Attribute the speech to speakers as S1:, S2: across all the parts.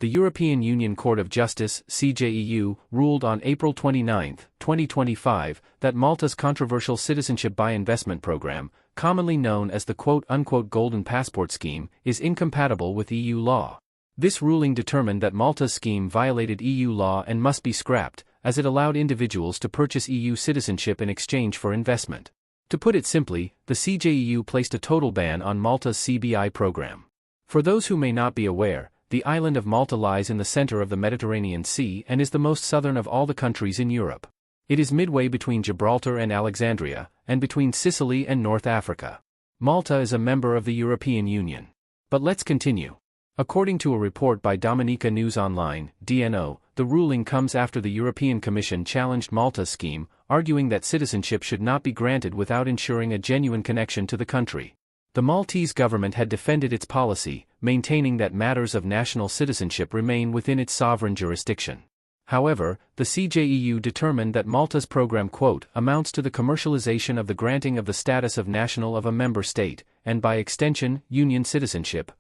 S1: The European Union Court of Justice (CJEU) ruled on April 29, 2025, that Malta's controversial Citizenship by Investment program, commonly known as the quote-unquote Golden Passport scheme, is incompatible with EU law. This ruling determined that Malta's scheme violated EU law and must be scrapped, as it allowed individuals to purchase EU citizenship in exchange for investment. To put it simply, the CJEU placed a total ban on Malta's CBI program. For those who may not be aware, the island of Malta lies in the center of the Mediterranean Sea and is the most southern of all the countries in Europe. It is midway between Gibraltar and Alexandria, and between Sicily and North Africa. Malta is a member of the European Union. But let's continue. According to a report by Dominica News Online, DNO, the ruling comes after the European Commission challenged Malta's scheme, arguing that citizenship should not be granted without ensuring a genuine connection to the country. The Maltese government had defended its policy, maintaining that matters of national citizenship remain within its sovereign jurisdiction. However, the CJEU determined that Malta's program amounts to the commercialization of the granting of the status of national of a member state, and by extension, union citizenship,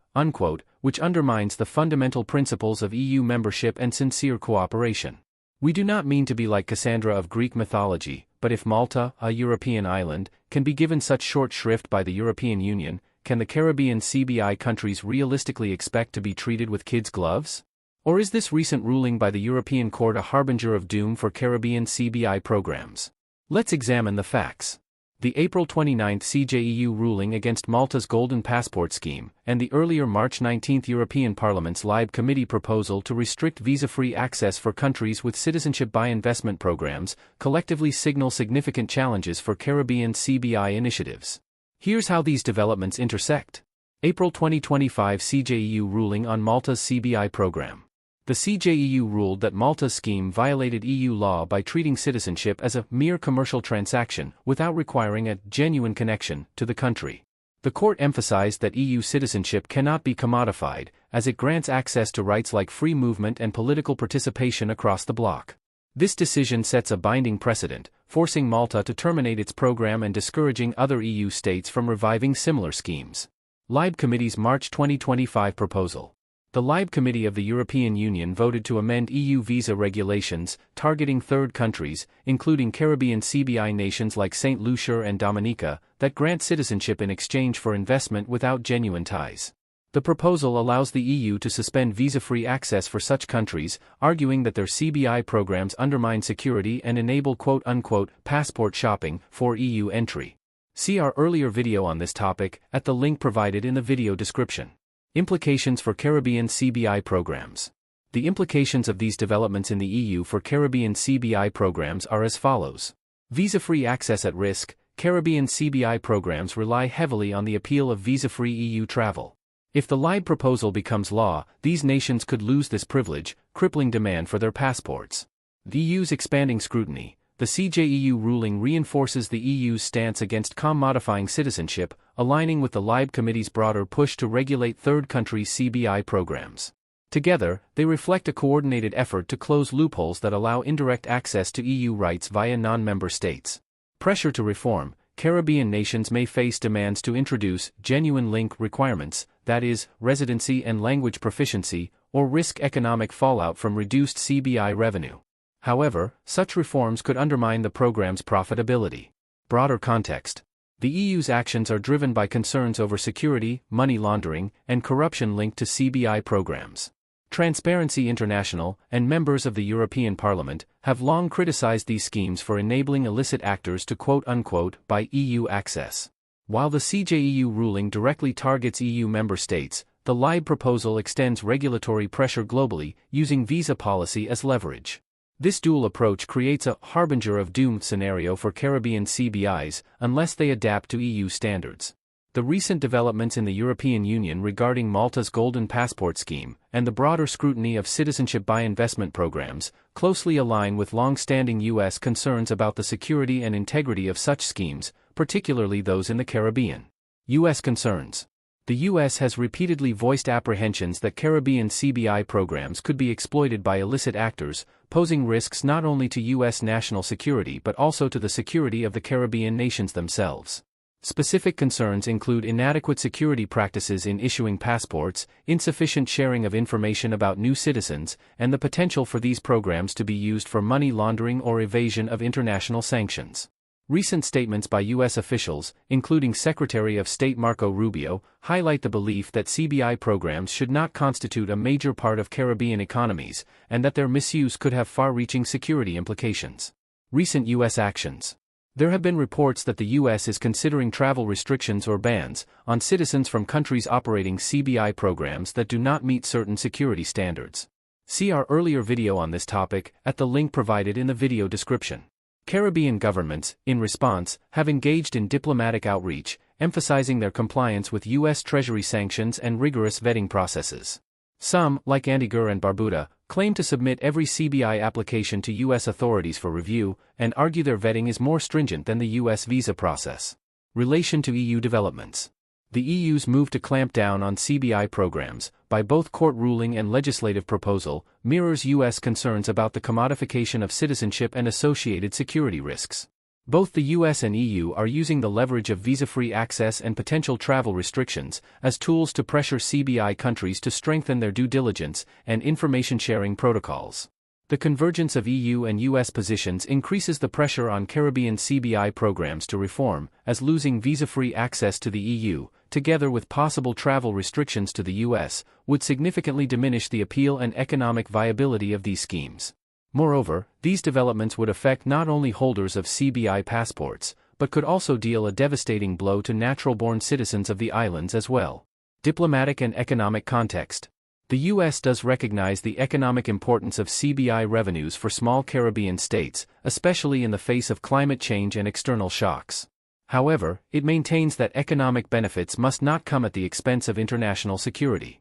S1: which undermines the fundamental principles of EU membership and sincere cooperation. We do not mean to be like Cassandra of Greek mythology, but if Malta, a European island, can be given such short shrift by the European Union, can the Caribbean CBI countries realistically expect to be treated with kids' gloves? Or is this recent ruling by the European Court a harbinger of doom for Caribbean CBI programs? Let's examine the facts. The April 29 CJEU ruling against Malta's Golden Passport scheme, and the earlier March 19 European Parliament's LIBE Committee proposal to restrict visa-free access for countries with citizenship by investment programs, collectively signal significant challenges for Caribbean CBI initiatives. Here's how these developments intersect. April 2025 CJEU ruling on Malta's CBI program. The CJEU ruled that Malta's scheme violated EU law by treating citizenship as a mere commercial transaction without requiring a genuine connection to the country. The court emphasized that EU citizenship cannot be commodified, as it grants access to rights like free movement and political participation across the bloc. This decision sets a binding precedent, forcing Malta to terminate its program and discouraging other EU states from reviving similar schemes. LIBE Committee's March 2025 proposal. The LIBE Committee of the European Union voted to amend EU visa regulations, targeting third countries, including Caribbean CBI nations like St. Lucia and Dominica, that grant citizenship in exchange for investment without genuine ties. The proposal allows the EU to suspend visa-free access for such countries, arguing that their CBI programs undermine security and enable quote-unquote passport shopping for EU entry. See our earlier video on this topic at the link provided in the video description. Implications for Caribbean CBI programs. The implications of these developments in the EU for Caribbean CBI programs are as follows. Visa-free access at risk. Caribbean CBI programs rely heavily on the appeal of visa-free EU travel. If the LIBE proposal becomes law, these nations could lose this privilege, crippling demand for their passports. The EU's expanding scrutiny. The CJEU ruling reinforces the EU's stance against commodifying citizenship, aligning with the LIBE Committee's broader push to regulate third country CBI programs. Together, they reflect a coordinated effort to close loopholes that allow indirect access to EU rights via non-member states. Pressure to reform. Caribbean nations may face demands to introduce genuine link requirements, that is, residency and language proficiency, or risk economic fallout from reduced CBI revenue. However, such reforms could undermine the program's profitability. Broader context. The EU's actions are driven by concerns over security, money laundering, and corruption linked to CBI programs. Transparency International, and members of the European Parliament, have long criticized these schemes for enabling illicit actors to quote-unquote buy EU access. While the CJEU ruling directly targets EU member states, the LIBE proposal extends regulatory pressure globally, using visa policy as leverage. This dual approach creates a harbinger of doom scenario for Caribbean CBIs, unless they adapt to EU standards. The recent developments in the European Union regarding Malta's Golden Passport scheme, and the broader scrutiny of citizenship by investment programs, closely align with long-standing U.S. concerns about the security and integrity of such schemes, particularly those in the Caribbean. U.S. concerns. The U.S. has repeatedly voiced apprehensions that Caribbean CBI programs could be exploited by illicit actors, posing risks not only to U.S. national security but also to the security of the Caribbean nations themselves. Specific concerns include inadequate security practices in issuing passports, insufficient sharing of information about new citizens, and the potential for these programs to be used for money laundering or evasion of international sanctions. Recent statements by U.S. officials, including Secretary of State Marco Rubio, highlight the belief that CBI programs should not constitute a major part of Caribbean economies, and that their misuse could have far-reaching security implications. Recent U.S. actions. There have been reports that the U.S. is considering travel restrictions or bans on citizens from countries operating CBI programs that do not meet certain security standards. See our earlier video on this topic at the link provided in the video description. Caribbean governments, in response, have engaged in diplomatic outreach, emphasizing their compliance with U.S. Treasury sanctions and rigorous vetting processes. Some, like Antigua and Barbuda, claim to submit every CBI application to U.S. authorities for review, and argue their vetting is more stringent than the U.S. visa process. Relation to EU developments. The EU's move to clamp down on CBI programs, by both court ruling and legislative proposal, mirrors U.S. concerns about the commodification of citizenship and associated security risks. Both the US and EU are using the leverage of visa-free access and potential travel restrictions as tools to pressure CBI countries to strengthen their due diligence and information-sharing protocols. The convergence of EU and US positions increases the pressure on Caribbean CBI programs to reform, as losing visa-free access to the EU, together with possible travel restrictions to the US, would significantly diminish the appeal and economic viability of these schemes. Moreover, these developments would affect not only holders of CBI passports, but could also deal a devastating blow to natural-born citizens of the islands as well. Diplomatic and economic context. The U.S. does recognize the economic importance of CBI revenues for small Caribbean states, especially in the face of climate change and external shocks. However, it maintains that economic benefits must not come at the expense of international security.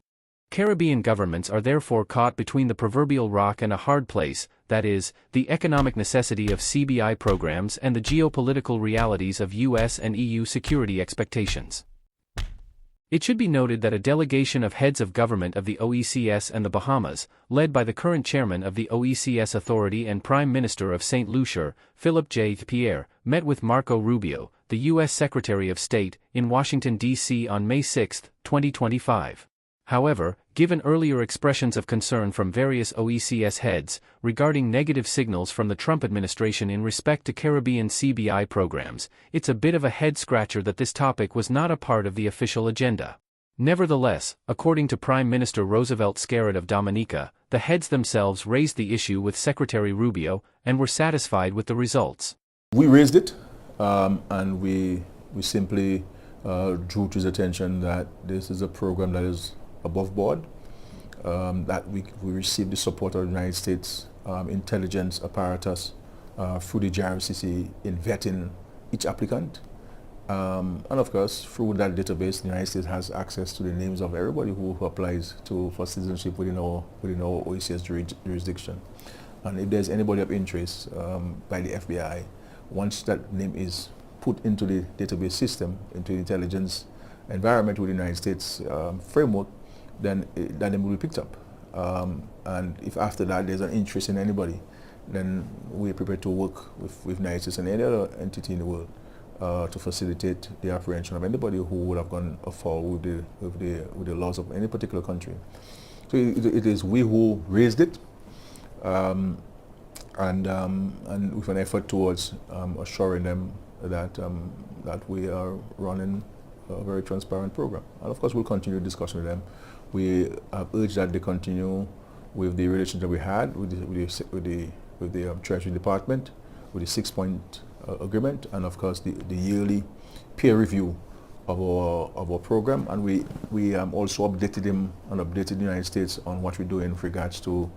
S1: Caribbean governments are therefore caught between the proverbial rock and a hard place, that is, the economic necessity of CBI programs and the geopolitical realities of US and EU security expectations. It should be noted that a delegation of heads of government of the OECS and the Bahamas, led by the current chairman of the OECS Authority and Prime Minister of St. Lucia, Philip J. Pierre, met with Marco Rubio, the U.S. Secretary of State, in Washington, D.C. on May 6, 2025. However, given earlier expressions of concern from various OECS heads regarding negative signals from the Trump administration in respect to Caribbean CBI programs, it's a bit of a head-scratcher that this topic was not a part of the official agenda. Nevertheless, according to Prime Minister Roosevelt Skerrit of Dominica, the heads themselves raised the issue with Secretary Rubio and were satisfied with the results.
S2: We raised it, and we simply drew to his attention that this is a program that is above board, that we received the support of the United States intelligence apparatus through the JRCC in vetting each applicant. And of course, through that database, the United States has access to the names of everybody who applies for citizenship within our OECS jurisdiction. And if there's anybody of interest by the FBI, once that name is put into the database system, into the intelligence environment with the United States framework, then that name will be picked up. And if after that there's an interest in anybody, then we're prepared to work with United States and any other entity in the world to facilitate the apprehension of anybody who would have gone afoul with the laws of any particular country. So it is we who raised it, and with an effort towards assuring them that we are running a very transparent program. And of course, we'll continue discussion with them. We have urged that they continue with the relationship we had with the Treasury Department, with the 6-point agreement, and of course the yearly peer review of our program. And we also updated them and updated the United States on what we do in regards to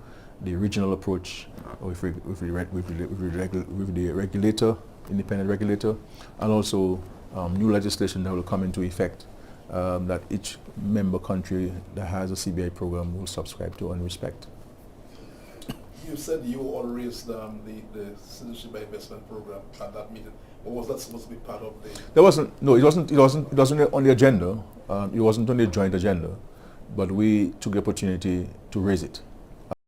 S2: the regional approach with the regulator, independent regulator, and also new legislation that will come into effect that each member country that has a CBI program will subscribe to and respect.
S3: You said you all raised the Citizenship by Investment program at that meeting. Or was that supposed to be part of the?
S2: There wasn't. No, it wasn't on the agenda. It wasn't on the joint agenda, but we took the opportunity to raise it.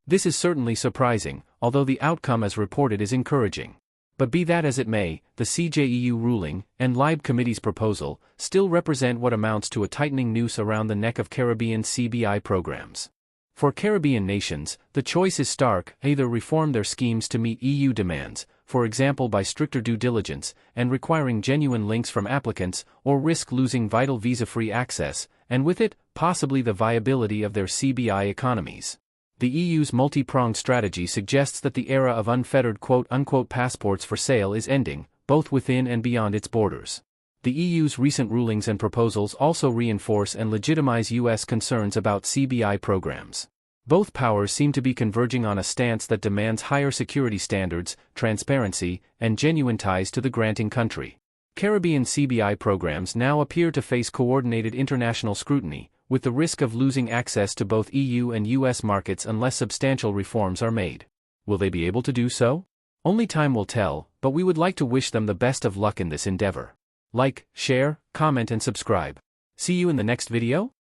S1: This is certainly surprising, although the outcome as reported is encouraging. But be that as it may, the CJEU ruling, and LIBE Committee's proposal, still represent what amounts to a tightening noose around the neck of Caribbean CBI programs. For Caribbean nations, the choice is stark: either reform their schemes to meet EU demands, for example by stricter due diligence, and requiring genuine links from applicants, or risk losing vital visa-free access, and with it, possibly the viability of their CBI economies. The EU's multi-pronged strategy suggests that the era of unfettered quote-unquote passports for sale is ending, both within and beyond its borders. The EU's recent rulings and proposals also reinforce and legitimize US concerns about CBI programs. Both powers seem to be converging on a stance that demands higher security standards, transparency, and genuine ties to the granting country. Caribbean CBI programs now appear to face coordinated international scrutiny, with the risk of losing access to both EU and US markets unless substantial reforms are made. Will they be able to do so? Only time will tell, but we would like to wish them the best of luck in this endeavor. Like, share, comment and subscribe. See you in the next video?